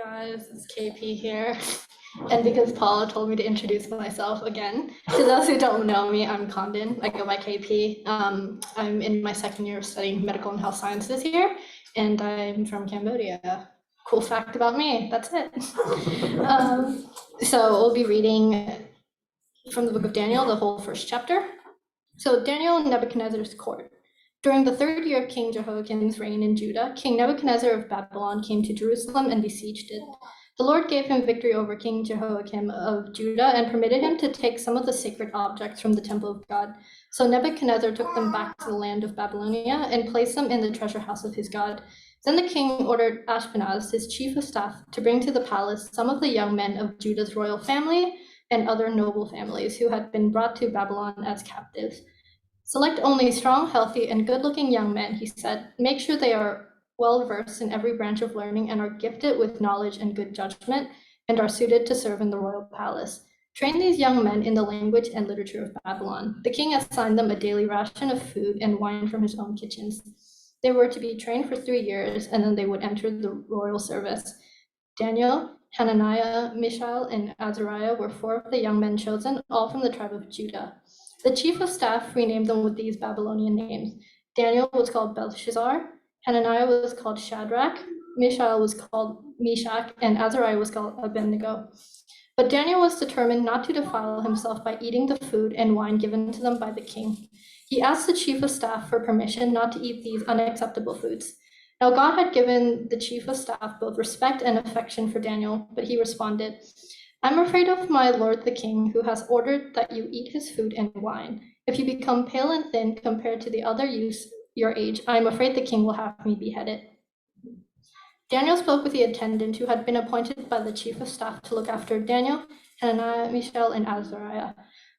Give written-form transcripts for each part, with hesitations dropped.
Guys, it's KP here. And because Paula told me to introduce myself again, to those who don't know me, I'm Condon. I go by KP. I'm in my second year of studying medical and health sciences here, and I'm from Cambodia. Cool fact about me, that's it. So we'll be reading from the book of Daniel, the whole first chapter. So Daniel in Nebuchadnezzar's court. During the third year of King Jehoiakim's reign in Judah, King Nebuchadnezzar of Babylon came to Jerusalem and besieged it. The Lord gave him victory over King Jehoiakim of Judah and permitted him to take some of the sacred objects from the temple of God. So Nebuchadnezzar took them back to the land of Babylonia and placed them in the treasure house of his God. Then the king ordered Ashpenaz, his chief of staff, to bring to the palace some of the young men of Judah's royal family and other noble families who had been brought to Babylon as captives. Select only strong, healthy, and good-looking young men, he said. Make sure they are well-versed in every branch of learning and are gifted with knowledge and good judgment and are suited to serve in the royal palace. Train these young men in the language and literature of Babylon. The king assigned them a daily ration of food and wine from his own kitchens. They were to be trained for 3 years, and then they would enter the royal service. Daniel, Hananiah, Mishael, and Azariah were 4 of the young men chosen, all from the tribe of Judah. The chief of staff renamed them with these Babylonian names. Daniel was called Belshazzar, Hananiah was called Shadrach, Mishael was called Meshach, and Azariah was called Abednego. But Daniel was determined not to defile himself by eating the food and wine given to them by the king. He asked the chief of staff for permission not to eat these unacceptable foods. Now God had given the chief of staff both respect and affection for Daniel, but he responded, I'm afraid of my lord the king, who has ordered that you eat his food and wine. If you become pale and thin compared to the other youths your age, I am afraid the king will have me beheaded. Daniel spoke with the attendant who had been appointed by the chief of staff to look after Daniel, Hananiah, Mishael, and Azariah.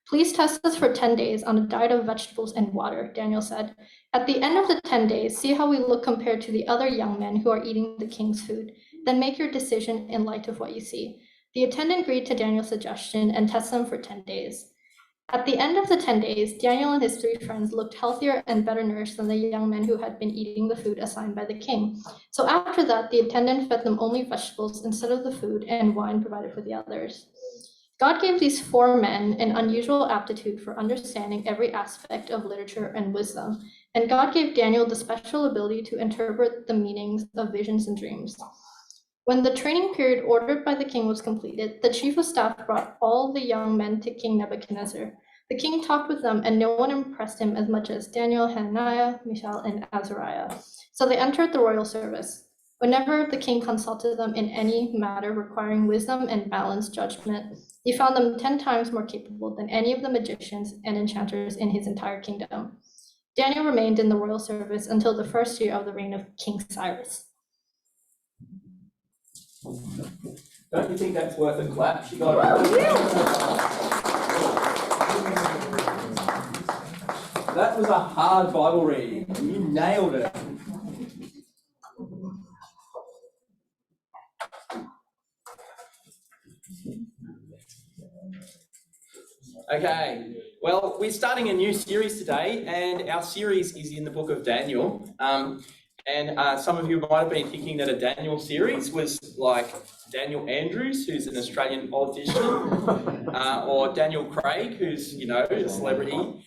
Please test us for 10 days on a diet of vegetables and water, Daniel said. At the end of the 10 days, see how we look compared to the other young men who are eating the king's food. Then make your decision in light of what you see. The attendant agreed to Daniel's suggestion and tested them for 10 days. At the end of the 10 days, Daniel and his 3 friends looked healthier and better nourished than the young men who had been eating the food assigned by the king. So after that, the attendant fed them only vegetables instead of the food and wine provided for the others. God gave these 4 men an unusual aptitude for understanding every aspect of literature and wisdom, and God gave Daniel the special ability to interpret the meanings of visions and dreams. When the training period ordered by the king was completed, the chief of staff brought all the young men to King Nebuchadnezzar. The king talked with them, and no one impressed him as much as Daniel, Hananiah, Mishael, and Azariah. So they entered the royal service. Whenever the king consulted them in any matter requiring wisdom and balanced judgment, he found them 10 times more capable than any of the magicians and enchanters in his entire kingdom. Daniel remained in the royal service until the first year of the reign of King Cyrus. Don't you think that's worth a clap? She got it. That was a hard Bible reading. You nailed it. Okay, well, we're starting a new series today, and our series is in the book of Daniel. Some of you might have been thinking that a Daniel series was like Daniel Andrews, who's an Australian politician, or Daniel Craig, who's, you know, a celebrity,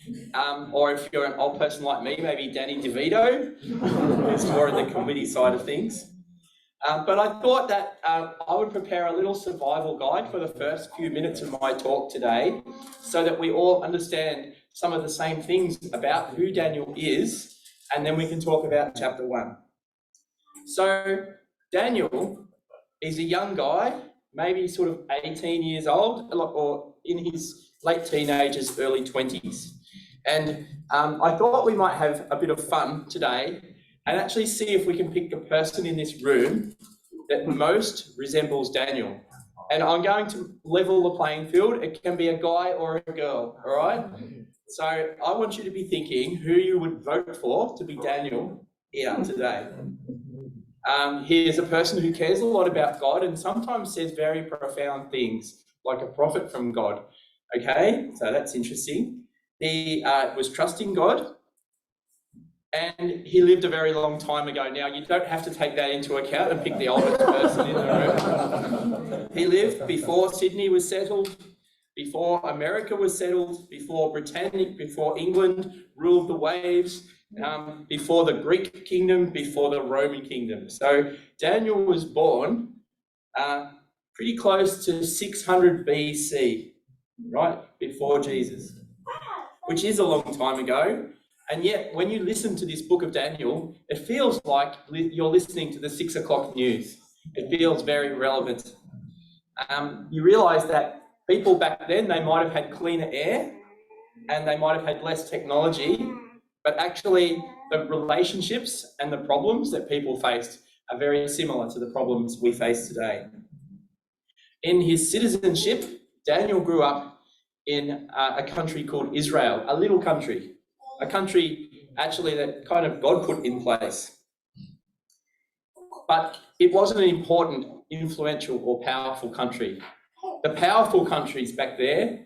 or if you're an old person like me, maybe Danny DeVito, who's more in the comedy side of things. But I thought that I would prepare a little survival guide for the first few minutes of my talk today, so that we all understand some of the same things about who Daniel is, and then we can talk about chapter 1. So Daniel is a young guy, maybe sort of 18 years old, or in his late teenagers, early 20s. And I thought we might have a bit of fun today and actually see if we can pick a person in this room that most resembles Daniel. And I'm going to level the playing field. It can be a guy or a girl, all right? So I want you to be thinking who you would vote for to be Daniel here today. He is a person who cares a lot about God and sometimes says very profound things, like a prophet from God. Okay, so that's interesting. He was trusting God. And he lived a very long time ago. Now, you don't have to take that into account and pick the oldest person in the room. He lived before Sydney was settled, before America was settled, before before England ruled the waves, before the Greek kingdom, before the Roman kingdom. So Daniel was born pretty close to 600 BC, right, before Jesus, which is a long time ago. And yet, when you listen to this book of Daniel, it feels like you're listening to the 6 o'clock news. It feels very relevant. You realise that people back then, they might have had cleaner air and they might have had less technology, but actually the relationships and the problems that people faced are very similar to the problems we face today. In his citizenship, Daniel grew up in a country called Israel, a little country. A country actually that kind of God put in place. But it wasn't an important, influential or powerful country. The powerful countries back there,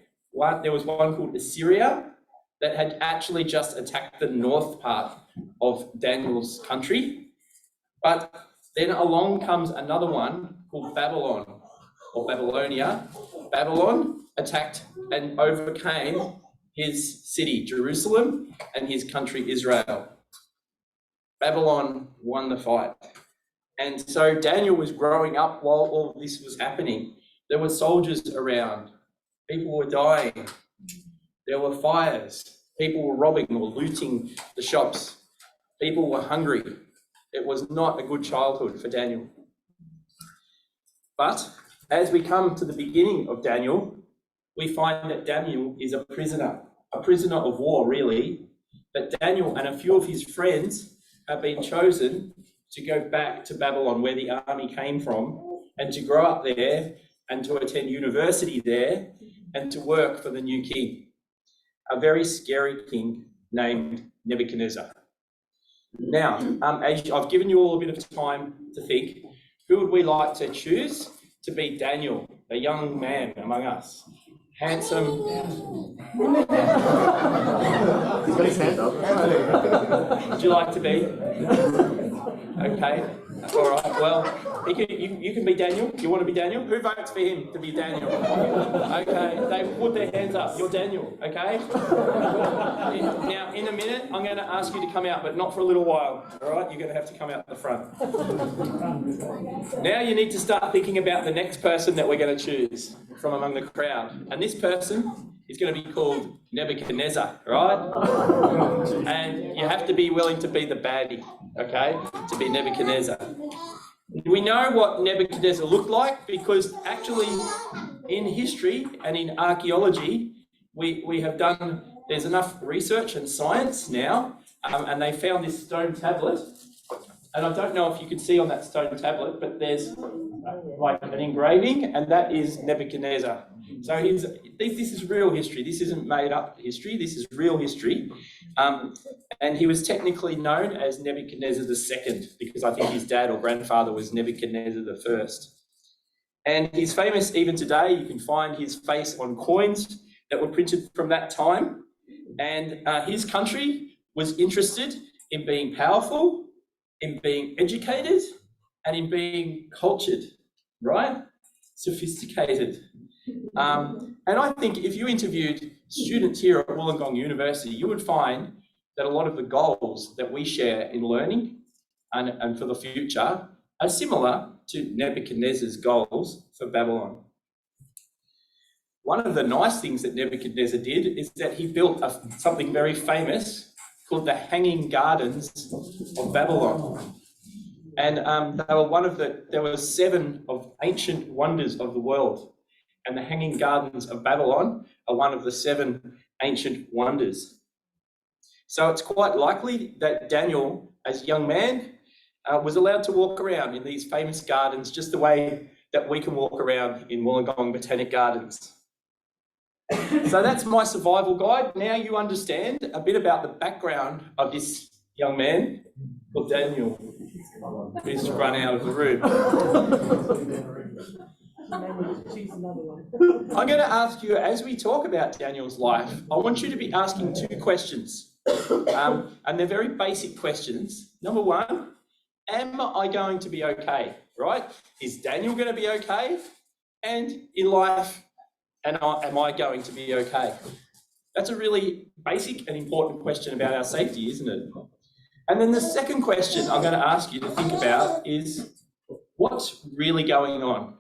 there was one called Assyria that had actually just attacked the north part of Daniel's country. But then along comes another one called Babylon or Babylonia. Babylon attacked and overcame his city, Jerusalem, and his country, Israel. Babylon won the fight. And so Daniel was growing up while all this was happening. There were soldiers around. People were dying. There were fires. People were robbing or looting the shops. People were hungry. It was not a good childhood for Daniel. But as we come to the beginning of Daniel, we find that Daniel is a prisoner of war, really. That Daniel and a few of his friends have been chosen to go back to Babylon, where the army came from, and to grow up there and to attend university there and to work for the new king, a very scary king named Nebuchadnezzar. Now, as I've given you all a bit of time to think, who would we like to choose to be Daniel, the young man among us? Handsome. He's got his hand up. Would you like to be? Okay. All right. Well, you can be Daniel. You want to be Daniel? Who votes for him to be Daniel? Okay. They put their hands up. You're Daniel. Okay. Now, in a minute, I'm going to ask you to come out, but not for a little while. All right. You're going to have to come out the front. Now you need to start thinking about the next person that we're going to choose from among the crowd, and this person is going to be called Nebuchadnezzar, right? And you have to be willing to be the baddie, okay, to be Nebuchadnezzar. We know what Nebuchadnezzar looked like because actually in history and in archaeology, we have done, there's enough research and science now, and they found this stone tablet. And I don't know if you can see on that stone tablet, but there's like an engraving, and that is Nebuchadnezzar. So this is real history. This isn't made up history. This is real history. And he was technically known as Nebuchadnezzar II because I think his dad or grandfather was Nebuchadnezzar I. And he's famous even today. You can find his face on coins that were printed from that time. And his country was interested in being powerful, in being educated, and in being cultured, right? Sophisticated. And I think if you interviewed students here at Wollongong University, you would find that a lot of the goals that we share in learning and for the future are similar to Nebuchadnezzar's goals for Babylon. One of the nice things that Nebuchadnezzar did is that he built something very famous called the Hanging Gardens of Babylon. And they were there were 7 of ancient wonders of the world. And the Hanging Gardens of Babylon are one of the 7 ancient wonders. So it's quite likely that Daniel, as a young man, was allowed to walk around in these famous gardens just the way that we can walk around in Wollongong Botanic Gardens. So that's my survival guide. Now you understand a bit about the background of this young man called Daniel, who's run out of the room. I'm going to ask you, as we talk about Daniel's life, I want you to be asking 2 questions. And they're very basic questions. Number one, am I going to be okay, right? Is Daniel going to be okay? And in life, am I going to be okay? That's a really basic and important question about our safety, isn't it? And then the second question I'm going to ask you to think about is, what's really going on?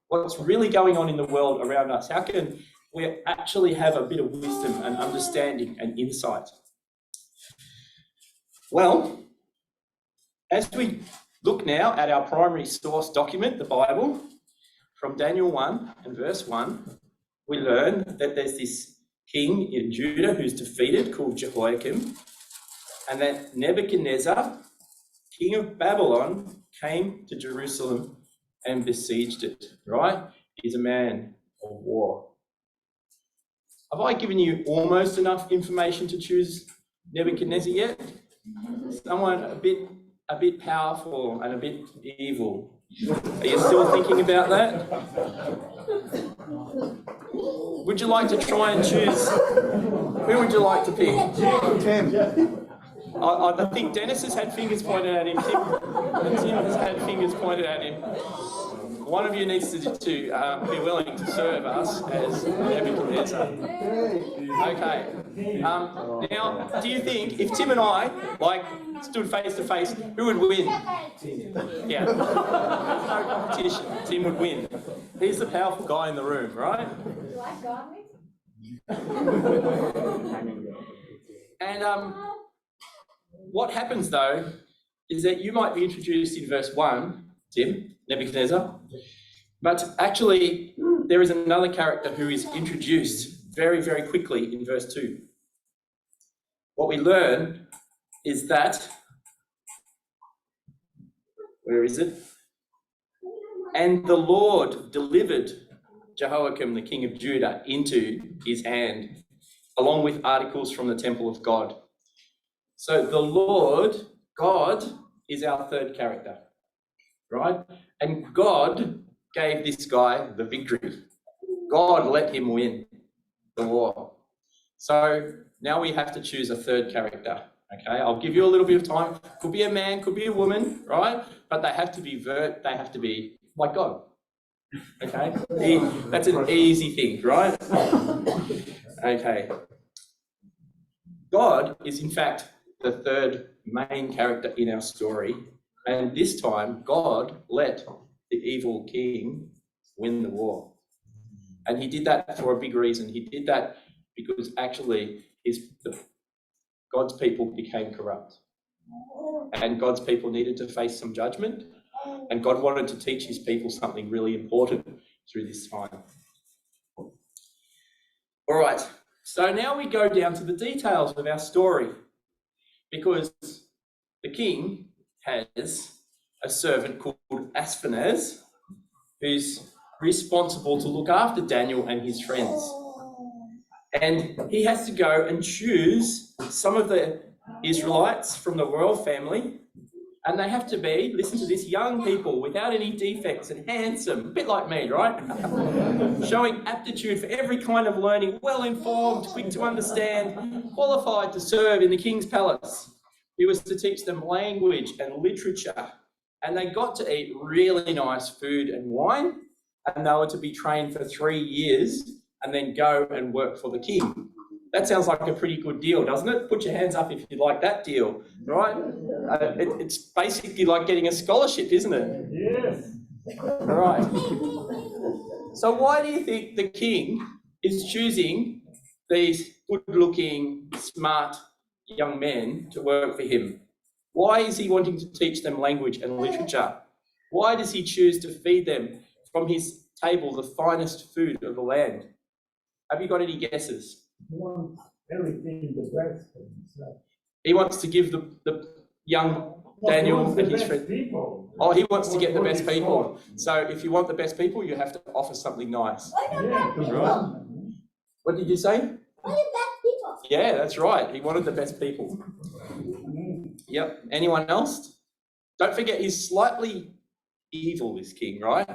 What's really going on in the world around us? How can we actually have a bit of wisdom and understanding and insight? Well, as we look now at our primary source document, the Bible, from Daniel 1 and verse 1, we learn that there's this king in Judah who's defeated called Jehoiakim, and that Nebuchadnezzar, king of Babylon, came to Jerusalem and besieged it, right? He's a man of war. Have I given you almost enough information to choose Nebuchadnezzar yet? Someone a bit powerful and a bit evil. Are you still thinking about that? Would you like to try and choose? Who would you like to pick? Tim. I think Dennis has had fingers pointed at him. Tim has had fingers pointed at him. One of you needs to be willing to serve us as Nebuchadnezzar. Okay. Now, do you think if Tim and I stood face to face, who would win? Yeah. No competition. Tim would win. He's the powerful guy in the room, right? Do I got me? And what happens though is that you might be introduced in verse 1, Tim, Nebuchadnezzar, but actually there is another character who is introduced very, very quickly in verse 2. What we learn is that, where is it? And the Lord delivered Jehoiakim, the king of Judah, into his hand, along with articles from the temple of God. So the Lord, God, is our third character, right? And God gave this guy the victory. God let him win the war. So now we have to choose a third character, okay? I'll give you a little bit of time. Could be a man, could be a woman, right? But they have to be like God, okay? That's an easy thing, right? Okay. God is in fact the third main character in our story, and this time God let the evil king win the war. And he did that for a big reason. He did that because actually God's people became corrupt, and God's people needed to face some judgment, and God wanted to teach his people something really important through this time. All right, so now we go down to the details of our story, because the king has a servant called Ashpenaz who's responsible to look after Daniel and his friends. And he has to go and choose some of the Israelites from the royal family, and they have to be, listen to this, young people without any defects and handsome, a bit like me, right? Showing aptitude for every kind of learning, well-informed, quick to understand, qualified to serve in the king's palace. He was to teach them language and literature, and they got to eat really nice food and wine, and they were to be trained for 3 years and then go and work for the king. That sounds like a pretty good deal, doesn't it? Put your hands up if you like that deal, right? It's basically like getting a scholarship, isn't it? Yes. All right. So why do you think the king is choosing these good-looking, smart young men to work for him? Why is he wanting to teach them language and literature? Why does he choose to feed them from his table the finest food of the land? Have you got any guesses? He wants everything the best for himself. He wants to give the young Daniel and his friends. Oh, he wants to get the best people. So if you want the best people, you have to offer something nice. Right? What did you say? Yeah, that's right. He wanted the best people. Yep. Anyone else? Don't forget, he's slightly evil, this king, right?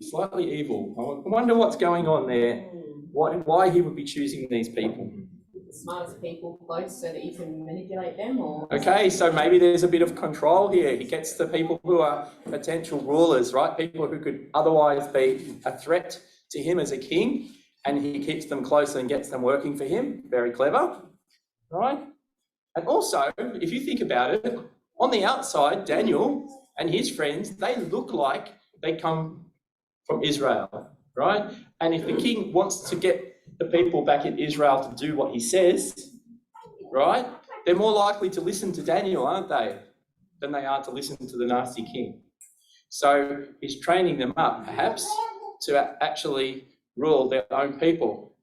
Slightly evil. I wonder what's going on there. Why he would be choosing these people. the smartest people close so that you can manipulate them, or? Okay, so maybe there's a bit of control here. He gets the people who are potential rulers, right? People who could otherwise be a threat to him as a king, and he keeps them close and gets them working for him. Very clever, right? And also, if you think about it, on the outside, Daniel and his friends, they look like they come from Israel, right? And if the king wants to get the people back in Israel to do what he says, right, they're more likely to listen to Daniel, aren't they, than they are to listen to the nasty king. So he's training them up, perhaps, to actually rule their own people.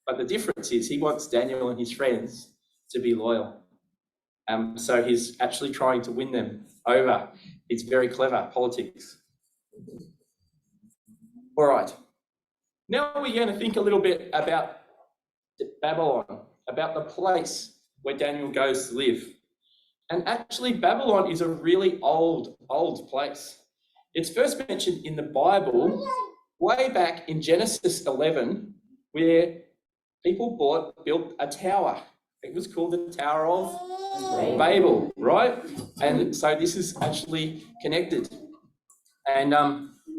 But the difference is he wants Daniel and his friends to be loyal. So he's actually trying to win them over. It's very clever politics. All right. Now we're going to think a little bit about Babylon, about the place where Daniel goes to live. And actually, Babylon is a really old place. It's first mentioned in the Bible way back in Genesis 11, where people built a tower. It was called the Tower of Babel, right? And so this is actually connected. And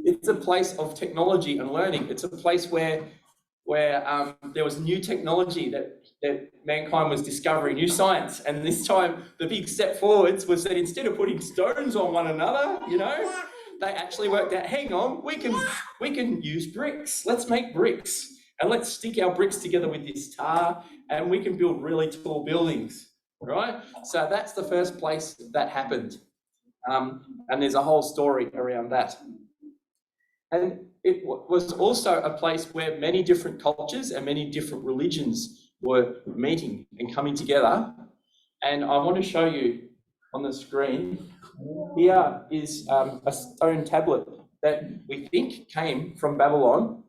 it's a place of technology and learning. It's a place where there was new technology that mankind was discovering, new science. And this time, the big step forwards was that instead of putting stones on one another, they actually worked out, hang on, we can use bricks. Let's make bricks. And let's stick our bricks together with this tar, and we can build really tall buildings, right? So that's the first place that happened. And there's a whole story around that. And it was also a place where many different cultures and many different religions were meeting and coming together. And I want to show you on the screen, here is a stone tablet that we think came from Babylon.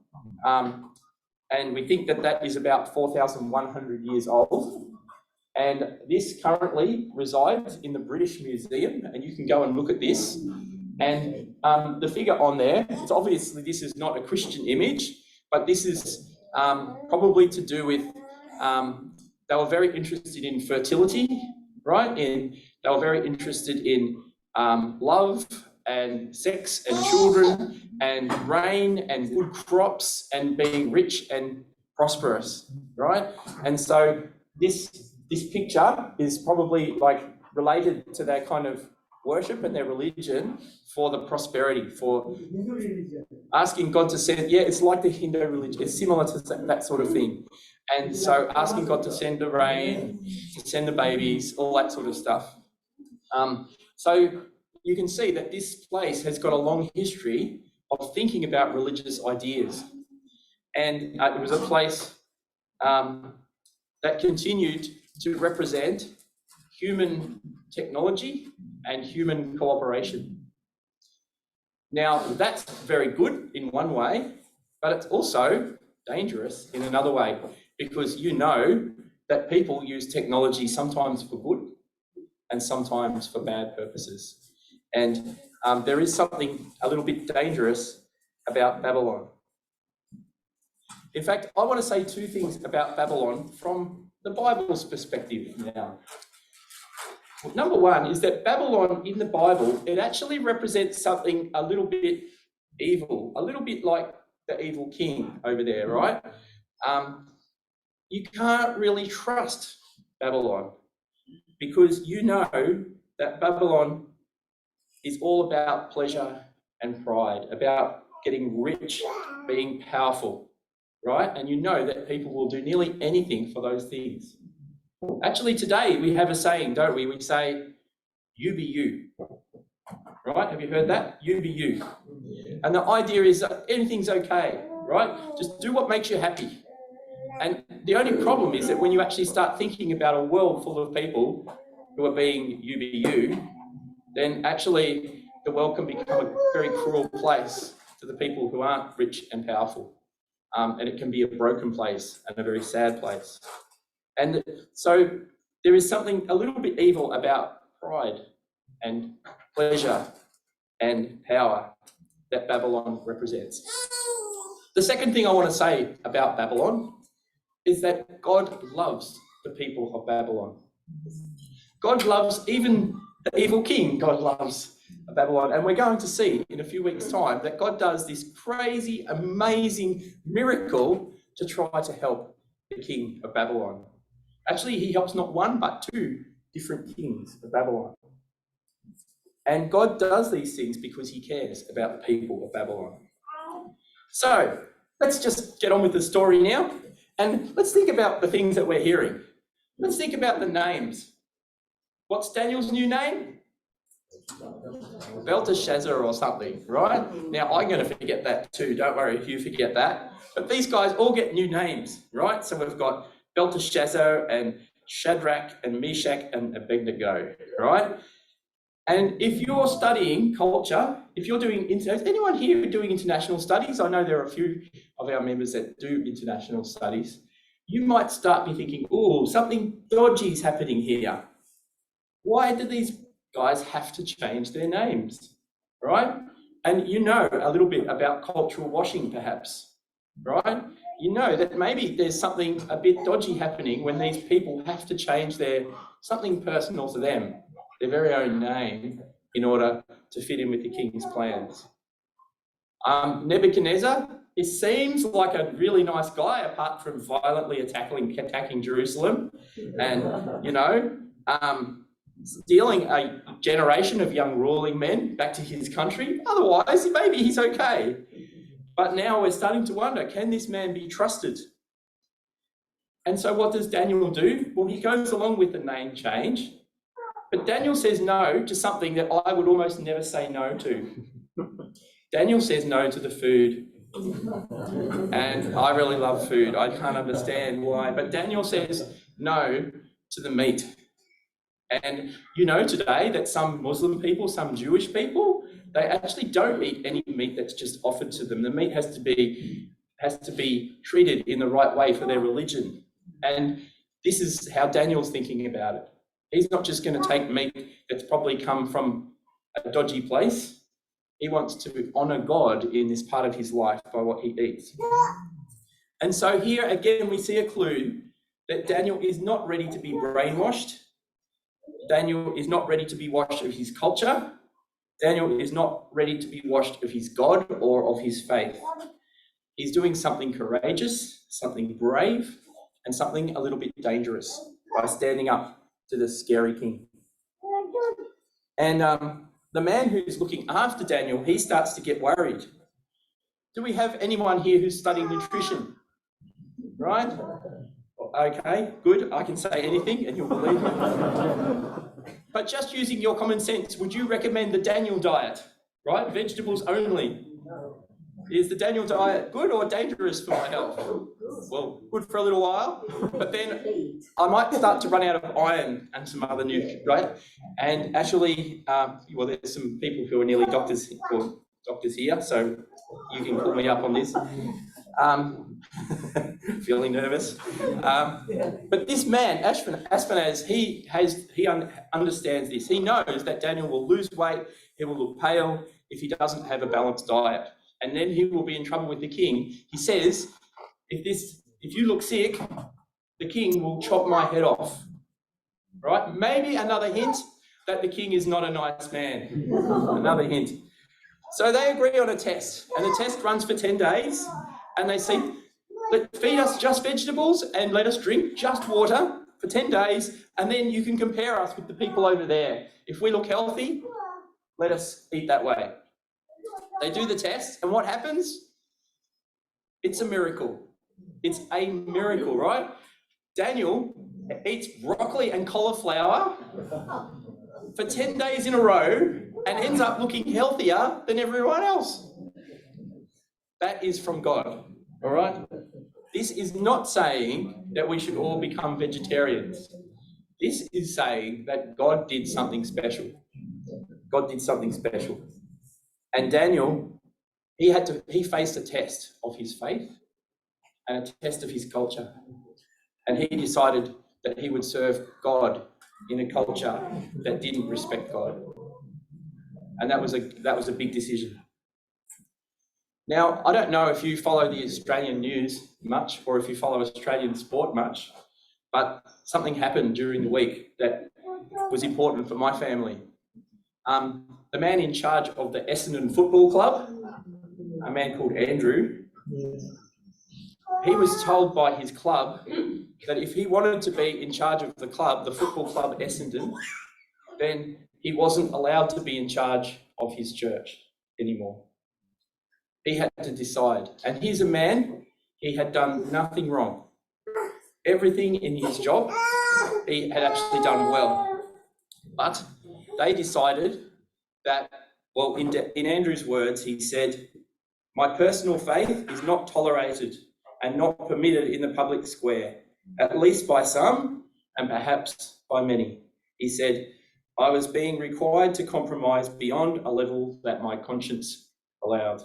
And we think that is about 4,100 years old. And this currently resides in the British Museum, and you can go and look at this. And the figure on there, it's obviously this is not a Christian image, but this is probably to do with, they were very interested in fertility, right? And they were very interested in love and sex and children and rain and good crops and being rich and prosperous, right? And so this picture is probably like related to their kind of worship and their religion for the prosperity, for asking God to send, it's like the Hindu religion, it's similar to that sort of thing. And so asking God to send the rain, to send the babies, all that sort of stuff. So you can see that this place has got a long history of thinking about religious ideas. And it was a place that continued to represent human technology and human cooperation. Now, that's very good in one way, but it's also dangerous in another way, because you know that people use technology sometimes for good and sometimes for bad purposes. And there is something a little bit dangerous about Babylon. In fact, I want to say two things about Babylon from the Bible's perspective now. Number one is that Babylon in the Bible, it actually represents something a little bit evil, a little bit like the evil king over there, right? You can't really trust Babylon, because you know that Babylon is all about pleasure and pride, about getting rich, being powerful, right? And you know that people will do nearly anything for those things. Actually, today we have a saying, don't we? We say, you be you, right? Have you heard that? You be you. And the idea is that anything's okay, right? Just do what makes you happy. And the only problem is that when you actually start thinking about a world full of people who are being you be you, then actually the world can become a very cruel place to the people who aren't rich and powerful. And it can be a broken place and a very sad place. And so there is something a little bit evil about pride and pleasure and power that Babylon represents. The second thing I want to say about Babylon is that God loves the people of Babylon. God loves even the evil king. God loves Babylon. And we're going to see in a few weeks' time that God does this crazy, amazing miracle to try to help the king of Babylon. Actually, he helps not one, but two different kings of Babylon. And God does these things because he cares about the people of Babylon. So let's just get on with the story now. And let's think about the things that we're hearing. Let's think about the names. What's Daniel's new name? Belteshazzar or something, right? Now, I'm going to forget that too. Don't worry if you forget that. But these guys all get new names, right? So we've got Belteshazzar and Shadrach and Meshach and Abednego, right? And if you're studying culture, if you're doing, is anyone here doing international studies? I know there are a few of our members that do international studies. You might start be thinking, oh, something dodgy is happening here. Why do these guys have to change their names, right? And you know a little bit about cultural washing perhaps, right? You know that maybe there's something a bit dodgy happening when these people have to change something personal to them, their very own name, in order to fit in with the king's plans. Nebuchadnezzar, it seems like a really nice guy, apart from violently attacking Jerusalem and, stealing a generation of young ruling men back to his country. Otherwise, maybe he's okay. But now we're starting to wonder, can this man be trusted? And so what does Daniel do? Well, he goes along with the name change, but Daniel says no to something that I would almost never say no to. Daniel says no to the food. And I really love food. I can't understand why, but Daniel says no to the meat. And you know today that some Muslim people, some Jewish people, they actually don't eat any meat that's just offered to them. The meat has to be treated in the right way for their religion. And this is how Daniel's thinking about it. He's not just going to take meat that's probably come from a dodgy place. He wants to honour God in this part of his life by what he eats. And so here again we see a clue that Daniel is not ready to be brainwashed. Daniel is not ready to be washed of his culture. Daniel is not ready to be washed of his God or of his faith. He's doing something courageous, something brave, and something a little bit dangerous by standing up to the scary king. And the man who's looking after Daniel, he starts to get worried. Do we have anyone here who's studying nutrition? Right? Okay, good. I can say anything and you'll believe me. But just using your common sense, would you recommend the Daniel diet? Right? Vegetables only. Is the Daniel diet good or dangerous for my health? Well, good for a little while, but then I might start to run out of iron and some other nutrients, right? And actually, well, there's some people who are nearly doctors here, so you can pull me up on this. Feeling nervous. But this man, Ashpenaz, he understands this. He knows that Daniel will lose weight, he will look pale if he doesn't have a balanced diet. And then he will be in trouble with the king. He says, if you look sick, the king will chop my head off. Right? Maybe another hint that the king is not a nice man. Another hint. So they agree on a test, and the test runs for 10 days, and they say, feed us just vegetables and let us drink just water for 10 days, and then you can compare us with the people over there. If we look healthy, let us eat that way. They do the test, and what happens? It's a miracle. It's a miracle, right? Daniel eats broccoli and cauliflower for 10 days in a row and ends up looking healthier than everyone else. That is from God, all right? This is not saying that we should all become vegetarians. This is saying that God did something special. God did something special. And Daniel, he faced a test of his faith and a test of his culture. And he decided that he would serve God in a culture that didn't respect God. And that was a big decision. Now, I don't know if you follow the Australian news much or if you follow Australian sport much, But something happened during the week that was important for my family. The man in charge of the Essendon Football Club, a man called Andrew, he was told by his club that if he wanted to be in charge of the club, the football club Essendon, then he wasn't allowed to be in charge of his church anymore. He had to decide. And here's a man, he had done nothing wrong. Everything in his job, he had actually done well. But they decided that, well, in Andrew's words, he said, "My personal faith is not tolerated and not permitted in the public square, at least by some and perhaps by many." He said, "I was being required to compromise beyond a level that my conscience allowed."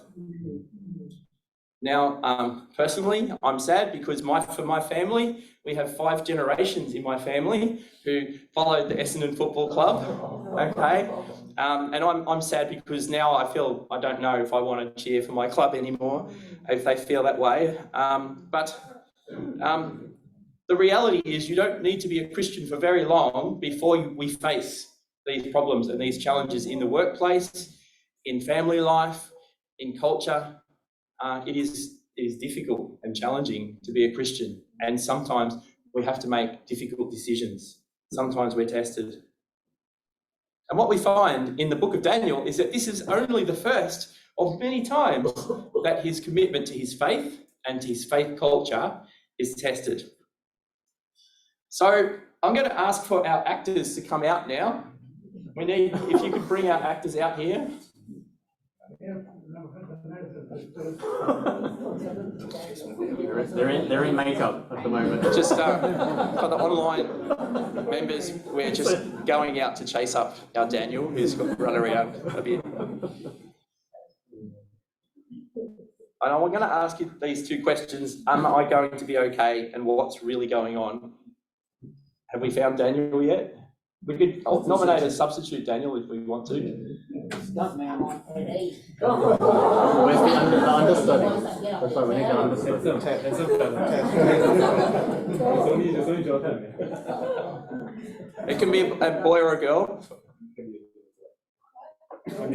Now, personally, I'm sad because for my family, we have 5 generations in my family who followed the Essendon Football Club, okay? And I'm sad because now I feel, I don't know if I want to cheer for my club anymore, if they feel that way. But the reality is you don't need to be a Christian for very long before we face these problems and these challenges in the workplace, in family life, in culture. It is difficult and challenging to be a Christian, and sometimes we have to make difficult decisions. Sometimes we're tested. And what we find in the book of Daniel is that this is only the first of many times that his commitment to his faith and to his faith culture is tested. So I'm going to ask for our actors to come out now. We need, if you could bring our actors out here. They're in makeup at the moment. Just for the online members, we're just going out to chase up our Daniel, who's got to run around a bit. And I'm going to ask you these 2 questions. Am I going to be okay? And what's really going on? Have we found Daniel yet? We could nominate a substitute Daniel if we want to. Where's the understudy? That's why we need the understudy. It can be a boy or a girl. Okay,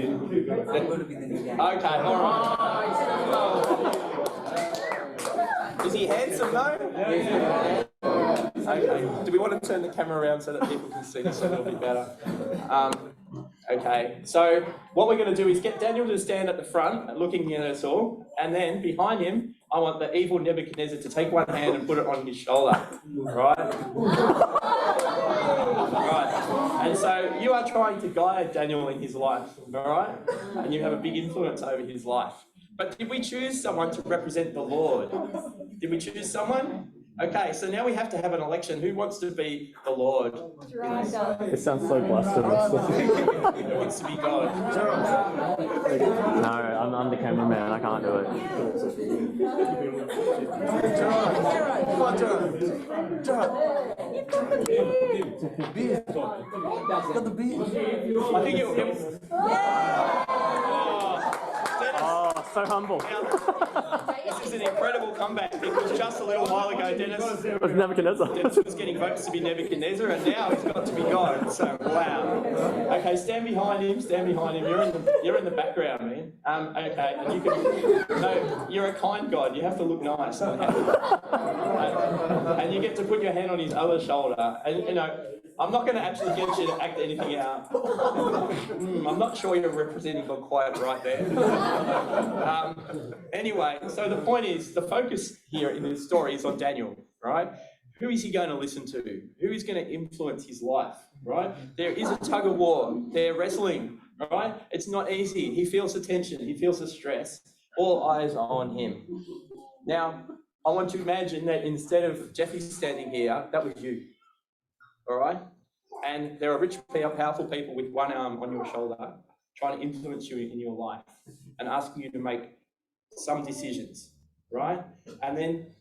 all right. Is he handsome though? Yeah. Okay. Do we want to turn the camera around so that people can see this a little bit better? Okay. So what we're going to do is get Daniel to stand at the front, looking at us all, and then behind him, I want the evil Nebuchadnezzar to take one hand and put it on his shoulder. Right? Right. And so you are trying to guide Daniel in his life, all right? And you have a big influence over his life. But did we choose someone to represent the Lord? Did we choose someone? Okay, so now we have to have an election. Who wants to be the Lord? It sounds so blasphemous. Who wants to be God? No, I'm the cameraman. I can't do it. Come on, I think it Oh, so humble. This is an incredible comeback because just a little while ago, Dennis It's Nebuchadnezzar. was getting votes to be Nebuchadnezzar, and now he's got to be God. So wow. Okay, stand behind him. Stand behind him. You're in the background, man. Okay, and you can. No, you're a kind God. You have to look nice and happy. And you get to put your hand on his other shoulder, and you know. I'm not going to actually get you to act anything out. I'm not sure you're representing God quite right there. Anyway, so the point is, the focus here in this story is on Daniel, right? Who is he going to listen to? Who is going to influence his life, right? There is a tug of war. They're wrestling, right? It's not easy. He feels the tension. He feels the stress. All eyes are on him. Now, I want to imagine that instead of Jeffy standing here, that was you. All right? And there are rich, powerful people with one arm on your shoulder trying to influence you in your life and asking you to make some decisions, right? And then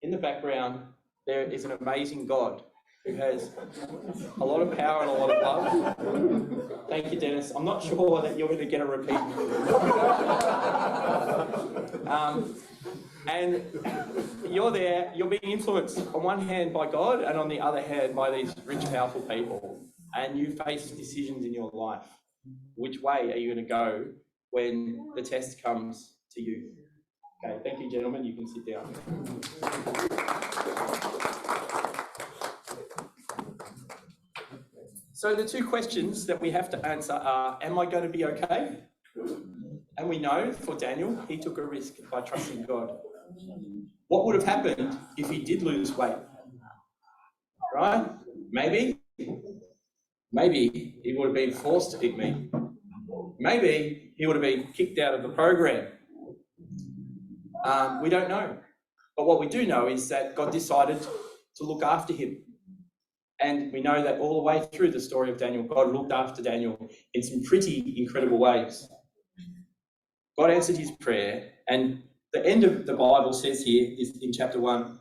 in the background, there is an amazing God who has a lot of power and a lot of love. Thank you, Dennis. I'm not sure that you're going to get a repeat. And you're there, you're being influenced on one hand by God and on the other hand by these rich, powerful people. And you face decisions in your life. Which way are you going to go when the test comes to you? Okay, thank you, gentlemen. You can sit down. So the two questions that we have to answer are, am I going to be okay? And we know for Daniel, he took a risk by trusting God. What would have happened if he did lose weight? Right? Maybe he would have been forced to eat meat. Maybe he would have been kicked out of the program. We don't know. But what we do know is that God decided to look after him. And we know that all the way through the story of Daniel, God looked after Daniel in some pretty incredible ways. God answered his prayer, and the end of the Bible says here is in chapter 1,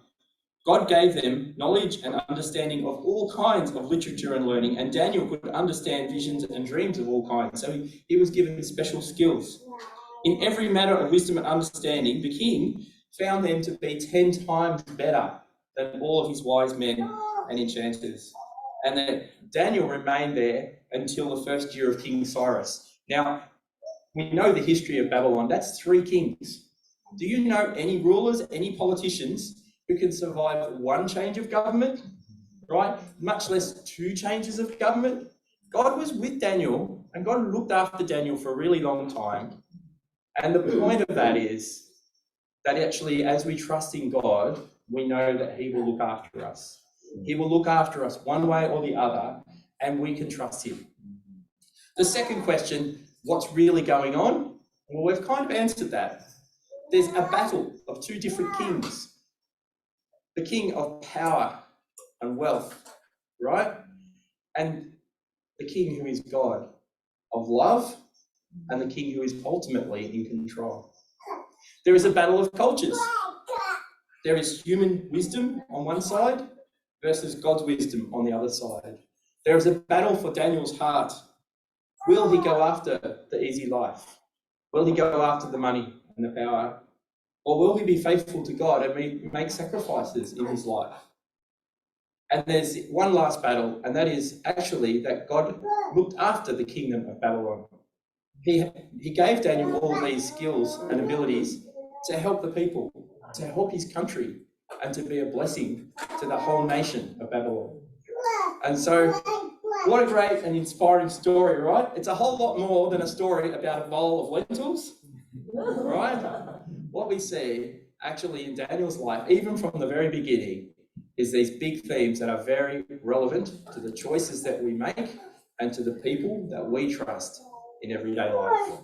God gave them knowledge and understanding of all kinds of literature and learning, and Daniel could understand visions and dreams of all kinds. So he was given special skills. In every matter of wisdom and understanding, the king found them to be 10 times better than all of his wise men and enchanters. And that Daniel remained there until the first year of King Cyrus. Now, we know the history of Babylon. That's 3 kings. Do you know any rulers, any politicians who can survive one change of government, right? Much less 2 changes of government. God was with Daniel, and God looked after Daniel for a really long time. And the point of that is that actually, as we trust in God, we know that he will look after us. He will look after us one way or the other, and we can trust him. The second question, what's really going on? Well, we've kind of answered that. There's a battle of 2 different kings. The king of power and wealth, right? And the king who is God of love, and the king who is ultimately in control. There is a battle of cultures. There is human wisdom on one side versus God's wisdom on the other side. There is a battle for Daniel's heart. Will he go after the easy life? Will he go after the money and the power? Or will he be faithful to God and make sacrifices in his life? And there's one last battle, and that is actually that God looked after the kingdom of Babylon. He gave Daniel all these skills and abilities to help the people, to help his country, and to be a blessing to the whole nation of Babylon. And so, what a great and inspiring story, right? It's a whole lot more than a story about a bowl of lentils, right? What we see actually in Daniel's life, even from the very beginning, is these big themes that are very relevant to the choices that we make and to the people that we trust in everyday life.